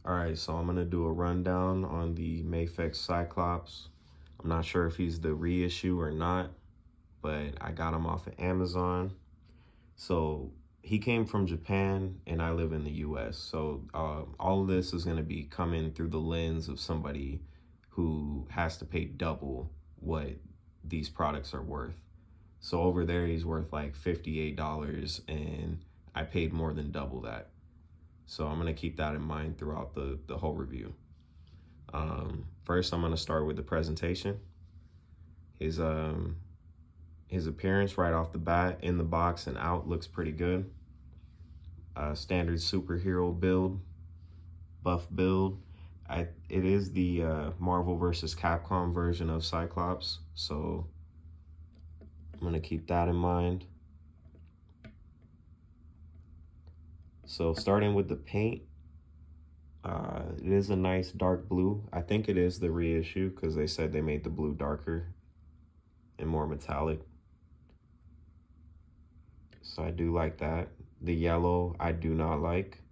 All right, so I'm gonna do a rundown on the Mafex Cyclops. I'm not sure if he's the reissue or not, but I got him off of Amazon. So he came from Japan and I live in the US. So all of this is gonna be coming through the lens of somebody who has to pay double what these products are worth. So over there, he's worth like $58 and I paid more than double that. So I'm gonna keep that in mind throughout the whole review. First, I'm gonna start with the presentation. His appearance right off the bat, in the box and out, looks pretty good. Standard superhero build, buff build. It is the Marvel vs. Capcom version of Cyclops, so I'm gonna keep that in mind. So starting with the paint, it is a nice dark blue. I think it is the reissue because they said they made the blue darker and more metallic. So I do like that. The yellow, I do not like.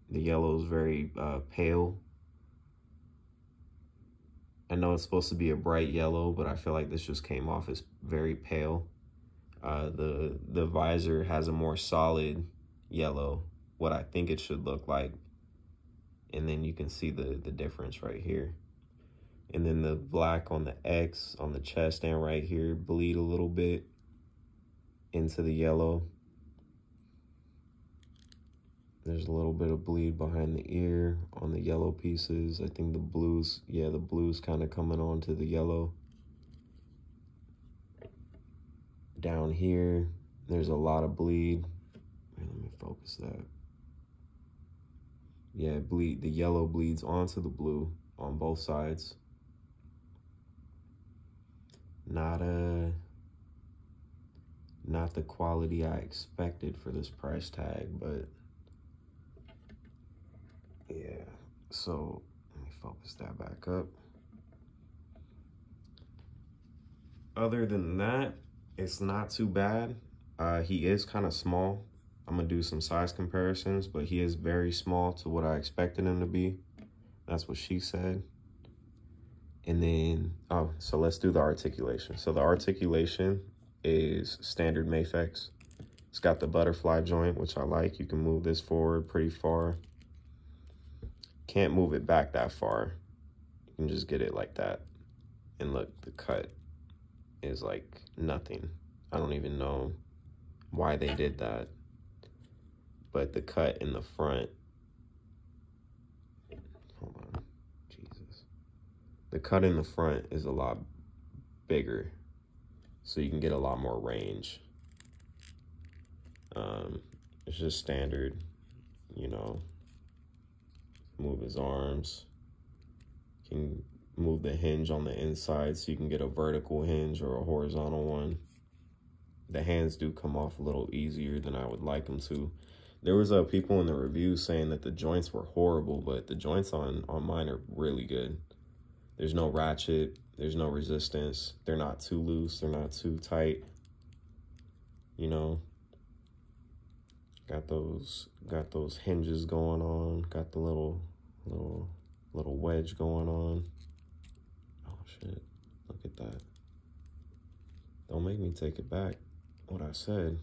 The yellow is very pale. I know it's supposed to be a bright yellow, but I feel like this just came off as very pale. The visor has a more solid yellow, what I think it should look like. And then you can see the difference right here. And then the black on the X on the chest and right here bleed a little bit into the yellow. There's a little bit of bleed behind the ear on the yellow pieces. I think the blues, yeah, the blues kind of coming onto the yellow. Down here, there's a lot of bleed. Let me focus that. Yeah, the yellow bleeds onto the blue on both sides. Not the quality I expected for this price tag, but yeah. So let me focus that back up. Other than that, it's not too bad. He is kind of small. I'm gonna do some size comparisons, but he is very small to what I expected him to be. That's what she said. And then, so let's do the articulation. So the articulation is standard Mafex. It's got the butterfly joint, which I like. You can move this forward pretty far. Can't move it back that far. You can just get it like that. And look, the cut is like nothing. I don't even know why they did that. But the cut in the front, hold on, Jesus. The cut in the front is a lot bigger, so you can get a lot more range. It's just standard, you know, move his arms. Can move the hinge on the inside so you can get a vertical hinge or a horizontal one. The hands do come off a little easier than I would like them to. There was people in the reviews saying that the joints were horrible, but the joints on mine are really good. There's no ratchet, there's no resistance. They're not too loose, they're not too tight. You know, got those hinges going on, got the little wedge going on. Oh shit, look at that. Don't make me take it back, what I said.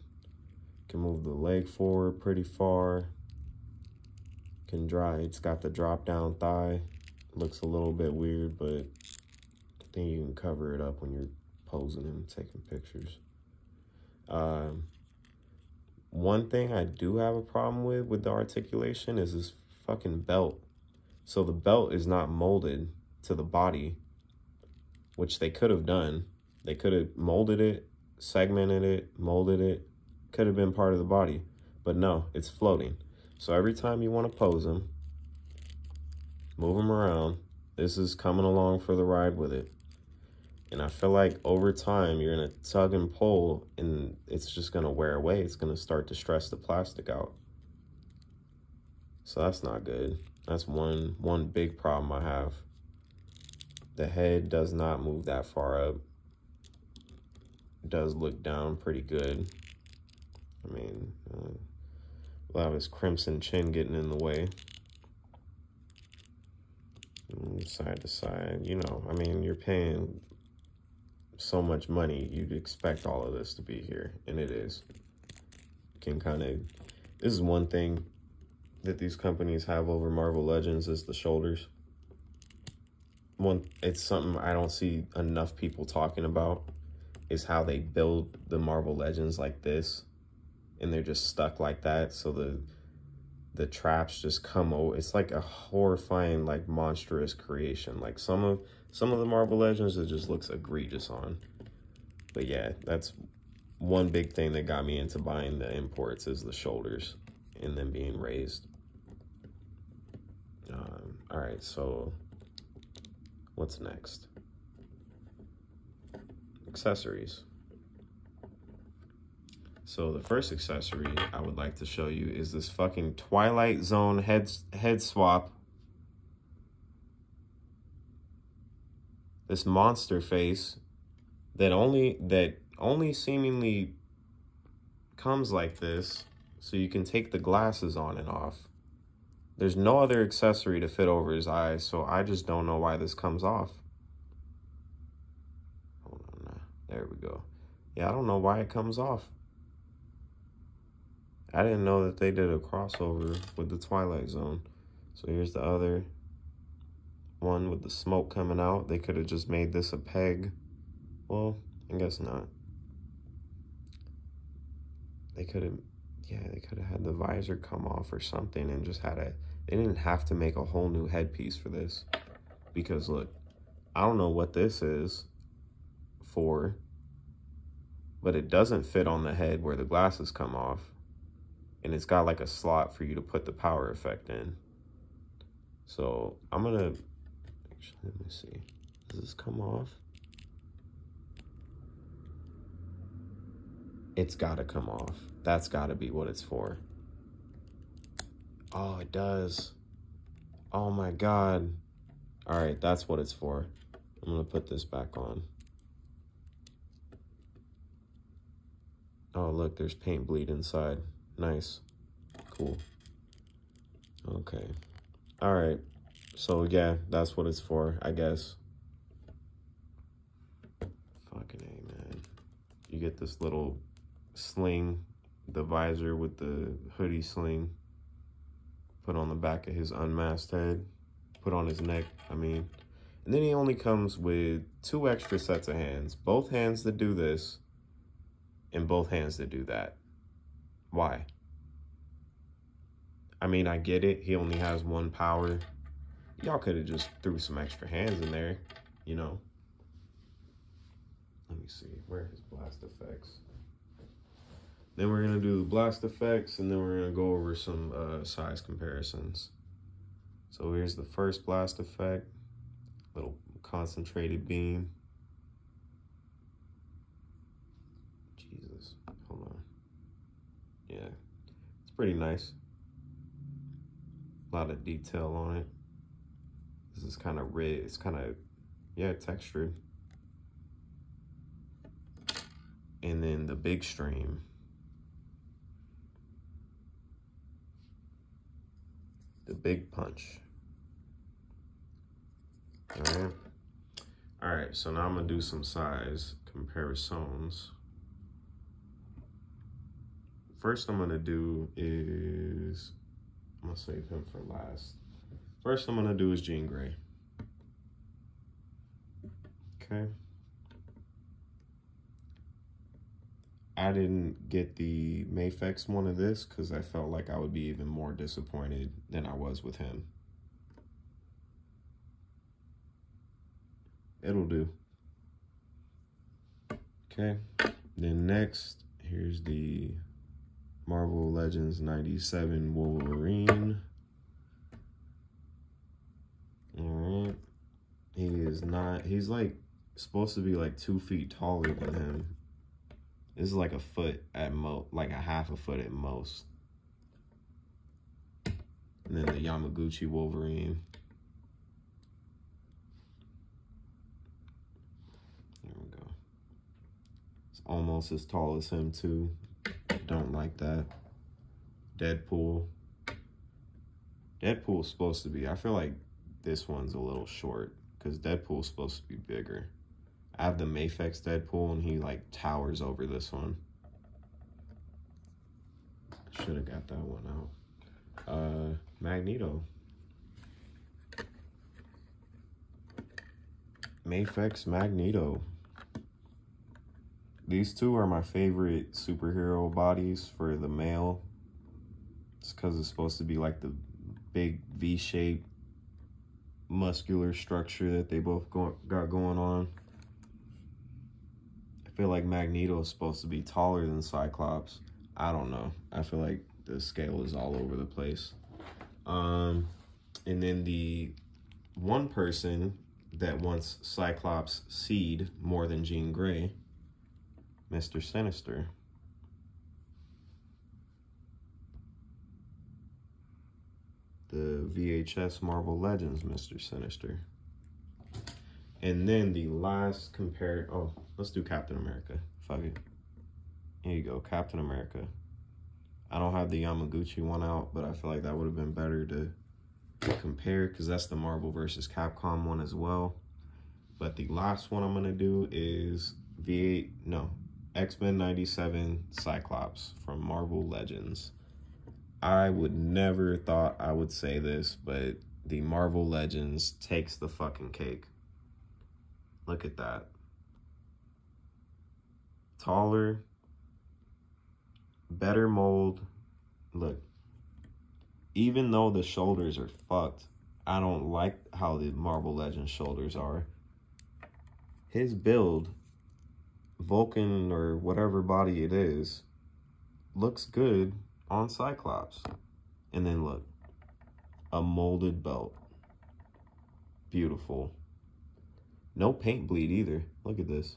Can move the leg forward pretty far. Can it's got the drop down thigh. Looks a little bit weird, but I think you can cover it up when you're posing and taking pictures. One thing I do have a problem with the articulation is this fucking belt. So the belt is not molded to the body, which they could have done. They could have molded it, segmented it, molded it. Could have been part of the body, but no, it's floating. So every time you want to pose him, move him around, this is coming along for the ride with it. And I feel like over time, you're gonna tug and pull and it's just gonna wear away. It's gonna start to stress the plastic out. So that's not good. That's one big problem I have. The head does not move that far up. It does look down pretty good. I mean, we'll have his crimson chin getting in the way. Side to side, you know, I mean, you're paying so much money, you'd expect all of this to be here, and it is. Can kind of, this is one thing that these companies have over Marvel Legends is the shoulders. It's something I don't see enough people talking about, is how they build the Marvel Legends like this, and they're just stuck like that, so the traps just come over. It's like a horrifying, like, monstrous creation. Like some of the Marvel Legends, it just looks egregious on. But yeah, that's one big thing that got me into buying the imports, is the shoulders and them being raised. All right, so what's next? Accessories. So the first accessory I would like to show you is this fucking Twilight Zone head swap. This monster face that only seemingly comes like this, so you can take the glasses on and off. There's no other accessory to fit over his eyes, so I just don't know why this comes off. Hold on now. There we go. Yeah, I don't know why it comes off. I didn't know that they did a crossover with the Twilight Zone. So here's the other one with the smoke coming out. They could have just made this a peg. Well, I guess not. They could have, yeah, they could have had the visor come off or something and just had a, they didn't have to make a whole new headpiece for this. Because look, I don't know what this is for, but it doesn't fit on the head where the glasses come off. And it's got like a slot for you to put the power effect in. So I'm gonna, actually, let me see. Does this come off? It's gotta come off. That's gotta be what it's for. Oh, it does. Oh my God. All right, that's what it's for. I'm gonna put this back on. Oh, look, there's paint bleed inside. Nice. Cool. Okay. All right. So yeah, that's what it's for, I guess. Fucking A, man. You get this little sling, the visor with the hoodie sling, put on the back of his unmasked head, put on his neck, I mean. And then he only comes with 2 extra sets of hands. Both hands that do this, and both hands that do that. Why? I mean, I get it. He only has 1 power. Y'all could have just threw some extra hands in there, you know. Let me see. Where are his blast effects? Then we're going to do blast effects, and then we're going to go over some size comparisons. So here's the first blast effect. Little concentrated beam. Jesus. Hold on. Yeah. It's pretty nice. A lot of detail on it. This is kind of red. It's kind of, yeah, textured. And then the big stream. The big punch. All right, so now I'm gonna do some size comparisons. First I'm gonna do is, I'm gonna save him for last. First I'm gonna do is Jean Grey. Okay. I didn't get the Mafex one of this because I felt like I would be even more disappointed than I was with him. It'll do. Okay. Then next, here's the Marvel Legends 97 Wolverine. All right. He is not, he's like supposed to be like 2 feet taller than him. This is like a foot at most, like a half a foot at most. And then the Yamaguchi Wolverine. There we go. It's almost as tall as him too. Don't like that. Deadpool. Deadpool's supposed to be, I feel like this one's a little short because Deadpool's supposed to be bigger. I have the Mafex Deadpool and he like towers over this one. Should have got that one out. Magneto. Mafex Magneto. These two are my favorite superhero bodies for the male. It's because it's supposed to be like the big V-shaped muscular structure that they both got going on. I feel like Magneto is supposed to be taller than Cyclops. I don't know. I feel like the scale is all over the place. And then the one person that wants Cyclops' seed more than Jean Grey, Mr. Sinister. The VHS Marvel Legends Mr. Sinister. And then the last oh, let's do Captain America. Fuck it. Here you go, Captain America. I don't have the Yamaguchi one out, but I feel like that would have been better to compare because that's the Marvel vs. Capcom one as well. But the last one I'm gonna do is X-Men 97 Cyclops from Marvel Legends. I would never thought I would say this, but the Marvel Legends takes the fucking cake. Look at that. Taller, better mold. Look, even though the shoulders are fucked, I don't like how the Marvel Legends shoulders are. His build, Vulcan or whatever body it is, looks good on Cyclops. And then look, a molded belt. Beautiful. No paint bleed either. Look at this.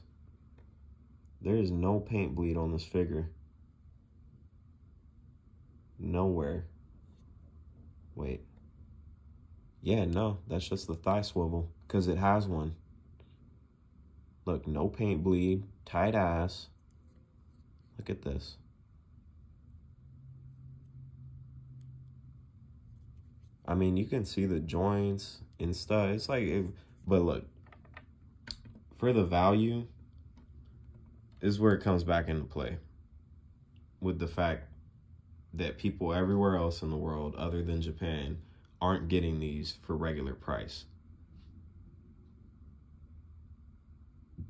There is no paint bleed on this figure. Nowhere. Wait. Yeah, no, that's just the thigh swivel because it has one. Look, no paint bleed, tight ass. Look at this. I mean, you can see the joints and stuff. It's like, but look, for the value, is where it comes back into play. With the fact that people everywhere else in the world, other than Japan, aren't getting these for regular price.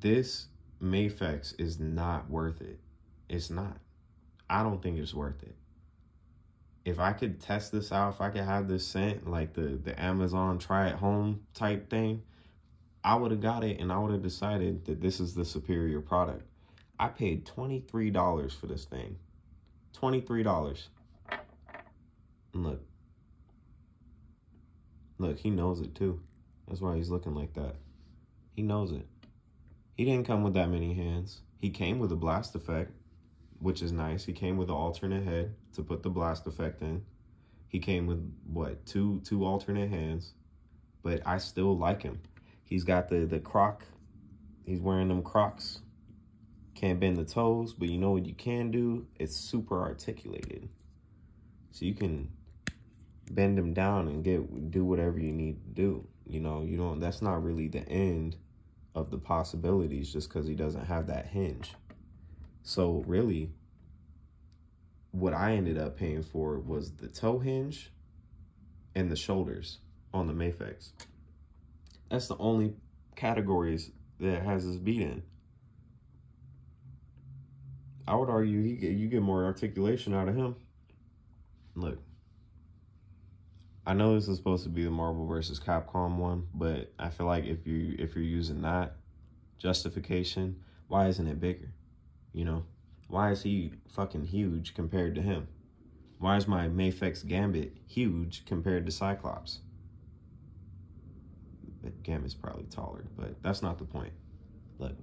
This Mafex is not worth it. It's not. I don't think it's worth it. If I could test this out, if I could have this sent, like the Amazon try at home type thing, I would have got it and I would have decided that this is the superior product. I paid $23 for this thing. $23. And look. Look, he knows it too. That's why he's looking like that. He knows it. He didn't come with that many hands. He came with a blast effect, which is nice. He came with an alternate head to put the blast effect in. He came with, what, two alternate hands. But I still like him. He's got the croc. He's wearing them Crocs. Can't bend the toes, but you know what you can do? It's super articulated. So you can bend him down and do whatever you need to do. You know, that's not really the end of the possibilities just because he doesn't have that hinge. So really, what I ended up paying for was the toe hinge and the shoulders on the Mafex. That's the only categories that has this beat in. I would argue you get more articulation out of him. Look, I know this is supposed to be the Marvel vs. Capcom one, but I feel like if you're using that justification, why isn't it bigger? You know, why is he fucking huge compared to him? Why is my Mafex Gambit huge compared to Cyclops? But Gambit's probably taller, but that's not the point. Look.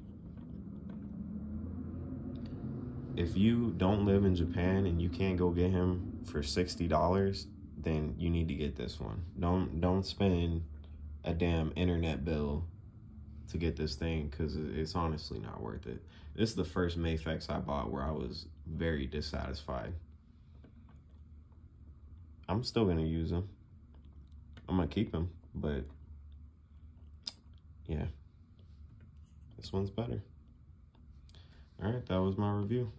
If you don't live in Japan and you can't go get him for $60, then you need to get this one. Don't spend a damn internet bill to get this thing because it's honestly not worth it. This is the first Mafex I bought where I was very dissatisfied. I'm still gonna use him. I'm gonna keep him, but yeah, this one's better. All right, that was my review.